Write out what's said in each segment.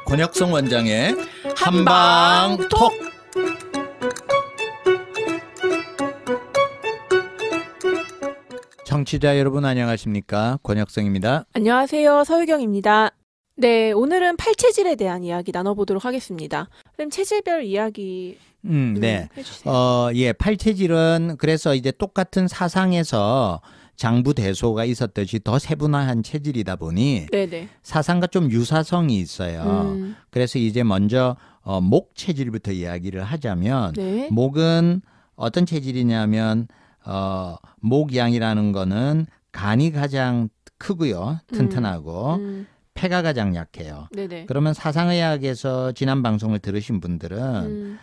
권혁성 원장의 한방톡. 청취자 여러분 안녕하십니까? 권혁성입니다. 안녕하세요. 서유경입니다. 네, 오늘은 팔체질에 대한 이야기 나눠보도록 하겠습니다. 그럼 체질별 이야기 네. 해주세요. 예, 팔체질은 그래서 이제 똑같은 사상에서 장부대소가 있었듯이 더 세분화한 체질이다 보니 네네. 사상과 좀 유사성이 있어요. 그래서 이제 먼저 목 체질부터 이야기를 하자면 네. 목은 어떤 체질이냐면 목양이라는 거는 간이 가장 크고요. 튼튼하고 폐가 가장 약해요. 네네. 그러면 사상의학에서 지난 방송을 들으신 분들은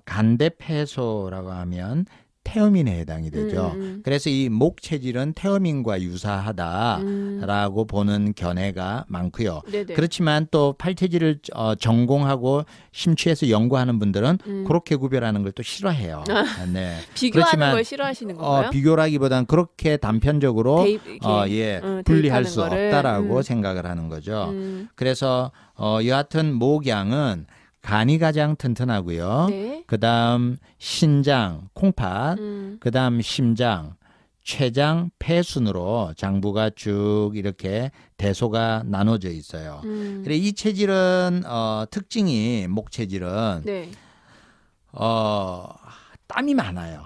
간대폐소라고 하면 태음인에 해당이 되죠. 그래서 이 목 체질은 태음인과 유사하다라고 보는 견해가 많고요. 네네. 그렇지만 또 팔체질을 전공하고 심취해서 연구하는 분들은 그렇게 구별하는 걸 또 싫어해요. 네. 비교하는 그렇지만, 걸 싫어하시는 건가요? 비교라기보다는 그렇게 단편적으로 분리할 수 거를. 없다라고 생각을 하는 거죠. 그래서 여하튼 목양은 간이 가장 튼튼하고요. 네. 그다음 신장, 콩팥, 그다음 심장, 췌장, 폐 순으로 장부가 쭉 이렇게 대소가 나눠져 있어요. 그래 이 체질은 특징이 목 체질은 네. 땀이 많아요.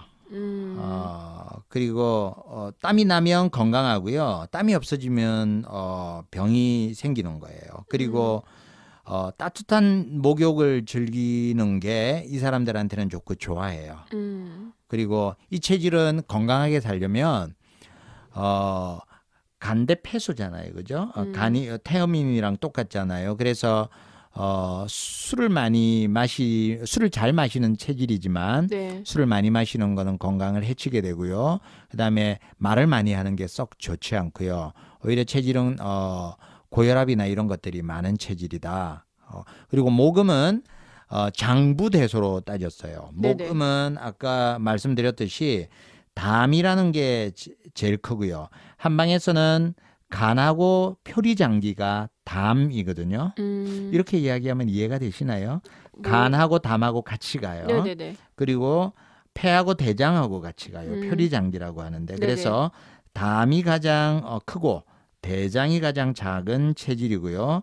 그리고 땀이 나면 건강하고요. 땀이 없어지면 병이 생기는 거예요. 그리고 따뜻한 목욕을 즐기는 게 이 사람들한테는 좋고 좋아해요. 그리고 이 체질은 건강하게 살려면 간대폐소잖아요, 그죠? 간이 태음인이랑 똑같잖아요. 그래서 술을 잘 마시는 체질이지만 네. 술을 많이 마시는 거는 건강을 해치게 되고요. 그다음에 말을 많이 하는 게 썩 좋지 않고요. 오히려 체질은 고혈압이나 이런 것들이 많은 체질이다. 그리고 목음은 장부대소로 따졌어요. 목음은 아까 말씀드렸듯이 담이라는 게 제일 크고요. 한방에서는 간하고 표리장기가 담이거든요. 이렇게 이야기하면 이해가 되시나요? 간하고 담하고 같이 가요. 네네네. 그리고 폐하고 대장하고 같이 가요. 표리장기라고 하는데 그래서 담이 가장 크고 대장이 가장 작은 체질이고요.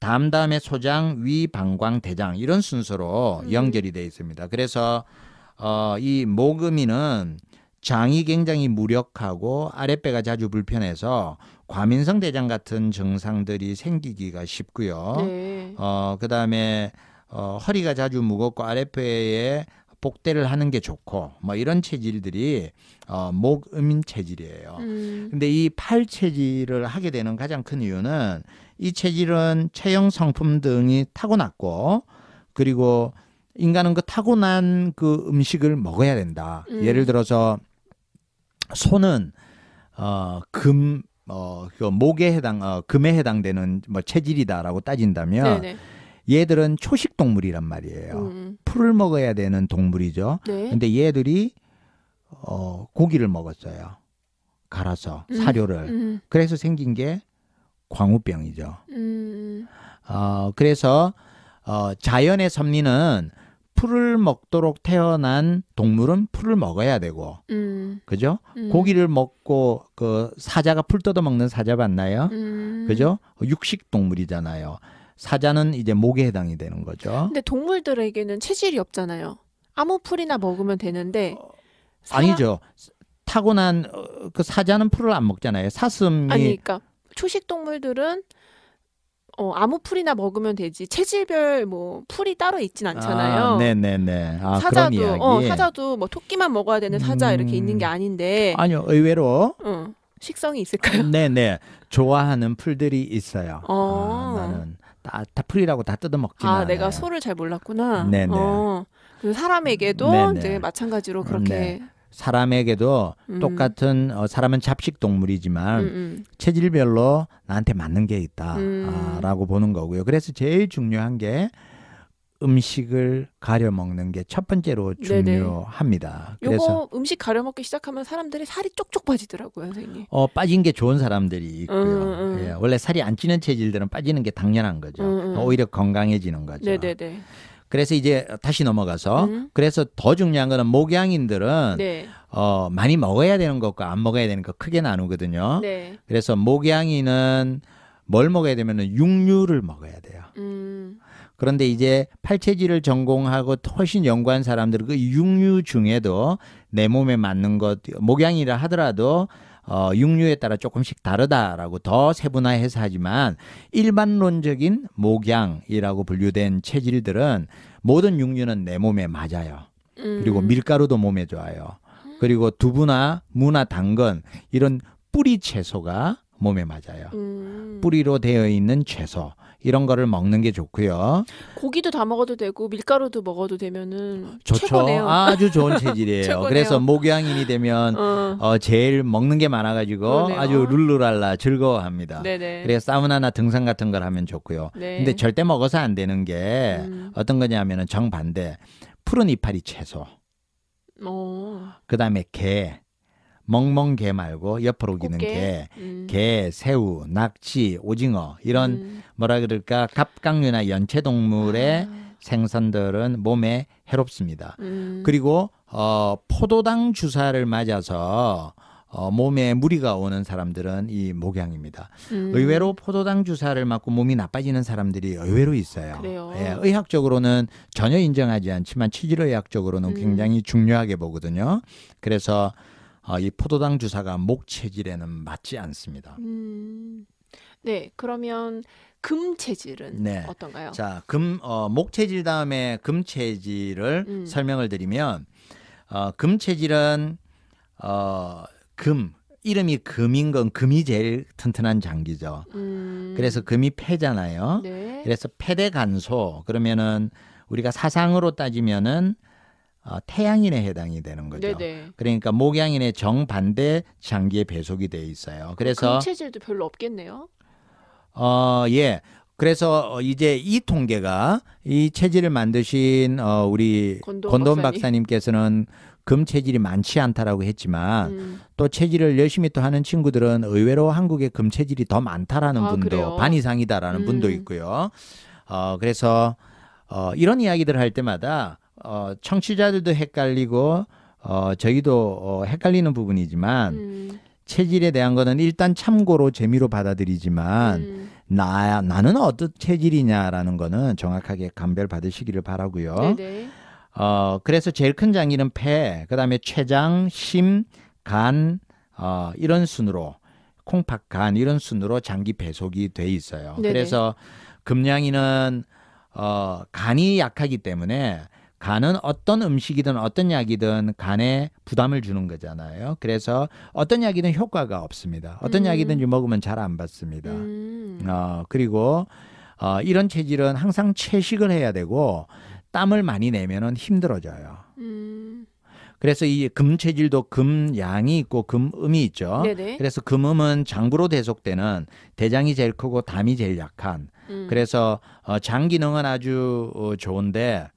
담 다음에 소장, 위, 방광, 대장 이런 순서로 연결이 되어 있습니다. 그래서 이 목음이는 장이 굉장히 무력하고 아랫배가 자주 불편해서 과민성 대장 같은 증상들이 생기기가 쉽고요. 네. 그다음에 허리가 자주 무겁고 아랫배에 복대를 하는 게 좋고 뭐 이런 체질들이 목음인 체질이에요. 근데 이 팔 체질을 하게 되는 가장 큰 이유는 이 체질은 체형 성품 등이 타고났고 그리고 인간은 그 타고난 그 음식을 먹어야 된다. 예를 들어서 소는 그 목에 금에 해당되는 뭐 체질이다라고 따진다면 네네. 얘들은 초식 동물이란 말이에요. 풀을 먹어야 되는 동물이죠. 네. 근데 얘들이 고기를 먹었어요. 갈아서 사료를. 그래서 생긴 게 광우병이죠. 그래서 자연의 섭리는 풀을 먹도록 태어난 동물은 풀을 먹어야 되고, 그죠? 고기를 먹고 그 사자가 풀 뜯어 먹는 사자 봤나요? 그죠? 육식 동물이잖아요. 사자는 이제 목에 해당이 되는 거죠. 근데 동물들에게는 체질이 없잖아요. 아무 풀이나 먹으면 되는데. 아니죠. 타고난 그 사자는 풀을 안 먹잖아요. 사슴이 그러니까 초식 동물들은 아무 풀이나 먹으면 되지. 체질별 뭐 풀이 따로 있진 않잖아요. 네네네. 사자도 그런 이야기. 사자도 뭐 토끼만 먹어야 되는 사자 이렇게 있는 게 아닌데. 아니요, 의외로. 식성이 있을까요? 네네. 좋아하는 풀들이 있어요. 나는 다 풀이라고 다 뜯어 먹지는 않아요. 내가 소를 잘 몰랐구나. 네네. 그 사람에게도 네네. 이제 마찬가지로 그렇게. 사람에게도 똑같은 사람은 잡식 동물이지만 체질별로 나한테 맞는 게 있다라고 보는 거고요. 그래서 제일 중요한 게 음식을 가려 먹는 게 첫 번째로 중요합니다. 네네. 그래서 요거 음식 가려 먹기 시작하면 사람들이 살이 쪽쪽 빠지더라고요, 선생님. 빠진 게 좋은 사람들이 있고요. 예, 원래 살이 안 찌는 체질들은 빠지는 게 당연한 거죠. 오히려 건강해지는 거죠. 네네네. 그래서 이제 다시 넘어가서 그래서 더 중요한 거는 목양인들은 네. 많이 먹어야 되는 것과 안 먹어야 되는 것 크게 나누거든요. 네. 그래서 목양인은 뭘 먹어야 되면은 육류를 먹어야 돼요. 그런데 이제 팔체질을 전공하고 훨씬 연구한 사람들은 그 육류 중에도 내 몸에 맞는 것, 목양이라 하더라도 육류에 따라 조금씩 다르다라고 더 세분화해서 하지만 일반론적인 목양이라고 분류된 체질들은 모든 육류는 내 몸에 맞아요. 그리고 밀가루도 몸에 좋아요. 그리고 두부나 무나 당근 이런 뿌리 채소가 몸에 맞아요. 뿌리로 되어 있는 채소 이런 거를 먹는 게 좋고요. 고기도 다 먹어도 되고 밀가루도 먹어도 되면은 좋죠. 최고네요. 아주 좋은 체질이에요. 최고네요. 그래서 목양인이 되면 제일 먹는 게 많아가지고 그러네요. 아주 룰루랄라 즐거워합니다. 네네. 그래서 사우나나 등산 같은 걸 하면 좋고요. 네. 근데 절대 먹어서 안 되는 게 어떤 거냐면은 정반대 푸른 이파리 채소. 그다음에 게. 멍멍게 말고 옆으로 기는 게, 새우, 낙지, 오징어 이런 뭐라 그럴까 갑각류나 연체동물의 생선들은 몸에 해롭습니다. 그리고 포도당 주사를 맞아서 몸에 무리가 오는 사람들은 이 목양입니다. 의외로 포도당 주사를 맞고 몸이 나빠지는 사람들이 의외로 있어요. 그래요. 예, 의학적으로는 전혀 인정하지 않지만 치질의학적으로는 굉장히 중요하게 보거든요. 그래서 이 포도당 주사가 목 체질에는 맞지 않습니다. 네, 그러면 금 체질은 네. 어떤가요? 자, 목 체질 다음에 금 체질을 설명을 드리면 금 체질은 이름이 금인 건 금이 제일 튼튼한 장기죠. 그래서 금이 패잖아요. 네. 그래서 패대간소 그러면은 우리가 사상으로 따지면은 태양인에 해당이 되는 거죠. 네네. 그러니까 목양인의 정반대 장기에 배속이 돼 있어요. 그래서 금체질도 별로 없겠네요. 예. 그래서 이제 이 통계가 이 체질을 만드신 우리 권도원 박사님께서는 금 체질이 많지 않다라고 했지만 또 체질을 열심히 또 하는 친구들은 의외로 한국에 금 체질이 더 많다라는 분도 그래요? 반 이상이다라는 분도 있고요. 그래서 이런 이야기들을 할 때마다 청취자들도 헷갈리고 저희도 헷갈리는 부분이지만 체질에 대한 거는 일단 참고로 재미로 받아들이지만 나는 어떤 체질이냐라는 거는 정확하게 감별 받으시기를 바라고요. 네네. 그래서 제일 큰 장기는 폐, 그다음에 췌장, 심, 간 이런 순으로 콩팥, 간 이런 순으로 장기 배속이 돼 있어요. 네네. 그래서 금양이는 간이 약하기 때문에 간은 어떤 음식이든 어떤 약이든 간에 부담을 주는 거잖아요. 그래서 어떤 약이든 효과가 없습니다. 어떤 약이든 먹으면 잘 안 받습니다. 그리고 이런 체질은 항상 채식을 해야 되고 땀을 많이 내면은 힘들어져요. 그래서 이 금 체질도 금양이 있고 금음이 있죠. 네네. 그래서 금음은 장부로 대속되는 대장이 제일 크고 담이 제일 약한. 그래서 장 기능은 아주 좋은데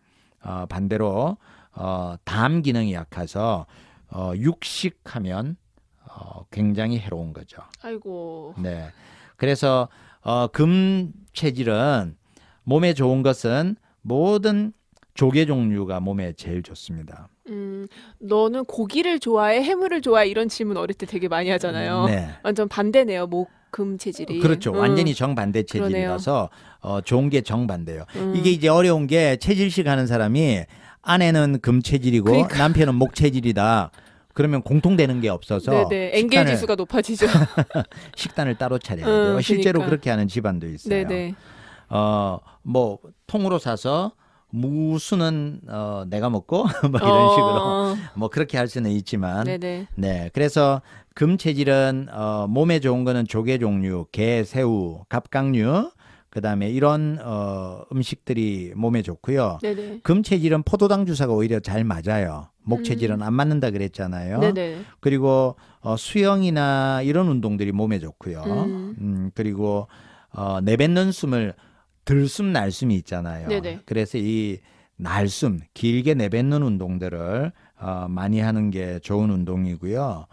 반대로 담 기능이 약해서 육식하면 굉장히 해로운 거죠. 아이고. 네. 그래서 금 체질은 몸에 좋은 것은 모든 조개 종류가 몸에 제일 좋습니다. 너는 고기를 좋아해, 해물을 좋아해 이런 질문 어릴 때 되게 많이 하잖아요. 네. 완전 반대네요. 금 체질이. 그렇죠. 완전히 정반대 체질이라서 좋은 게 정반대예요. 이게 이제 어려운 게 체질식 하는 사람이 아내는 금 체질이고 그러니까. 남편은 목 체질이다. 그러면 공통되는 게 없어서 네네. 엔겔 지수가 높아지죠. 식단을 따로 차려야 돼요. 실제로 그러니까. 그렇게 하는 집안도 있어요. 네네. 뭐 통으로 사서 무수는 내가 먹고 뭐 이런 식으로 뭐 그렇게 할 수는 있지만 네네. 네. 그래서 금 체질은 몸에 좋은 거는 조개 종류, 게, 새우, 갑각류 그다음에 이런 음식들이 몸에 좋고요. 네네. 금 체질은 포도당 주사가 오히려 잘 맞아요. 목 체질은 안 맞는다 그랬잖아요. 네네. 그리고 수영이나 이런 운동들이 몸에 좋고요. 그리고 내뱉는 숨을 들숨 날숨이 있잖아요. 네네. 그래서 이 날숨 길게 내뱉는 운동들을 많이 하는 게 좋은 운동이고요.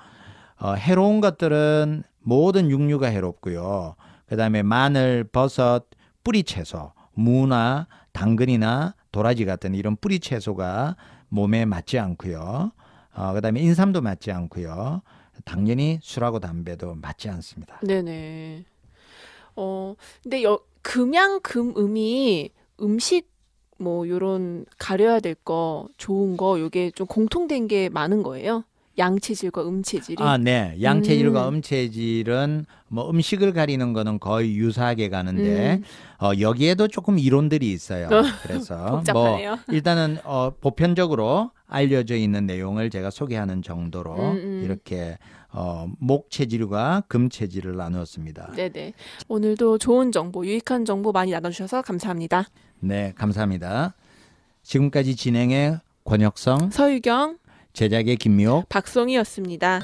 해로운 것들은 모든 육류가 해롭고요. 그다음에 마늘, 버섯, 뿌리채소, 무나 당근이나 도라지 같은 이런 뿌리채소가 몸에 맞지 않고요. 그다음에 인삼도 맞지 않고요. 당연히 술하고 담배도 맞지 않습니다. 네네. 근데 금양, 금음이 음식 뭐 요런 가려야 될 거, 좋은 거 요게 좀 공통된 게 많은 거예요? 양체질과 음체질이? 네. 양체질과 음체질은 뭐 음식을 가리는 거는 거의 유사하게 가는데 여기에도 조금 이론들이 있어요. 그래서 복잡하네요. 뭐 일단은 보편적으로 알려져 있는 내용을 제가 소개하는 정도로 이렇게 목체질과 금체질을 나누었습니다. 네네. 오늘도 좋은 정보, 유익한 정보 많이 나눠주셔서 감사합니다. 네, 감사합니다. 지금까지 진행의 권혁성, 서유경, 제작의 김미옥, 박송이었습니다.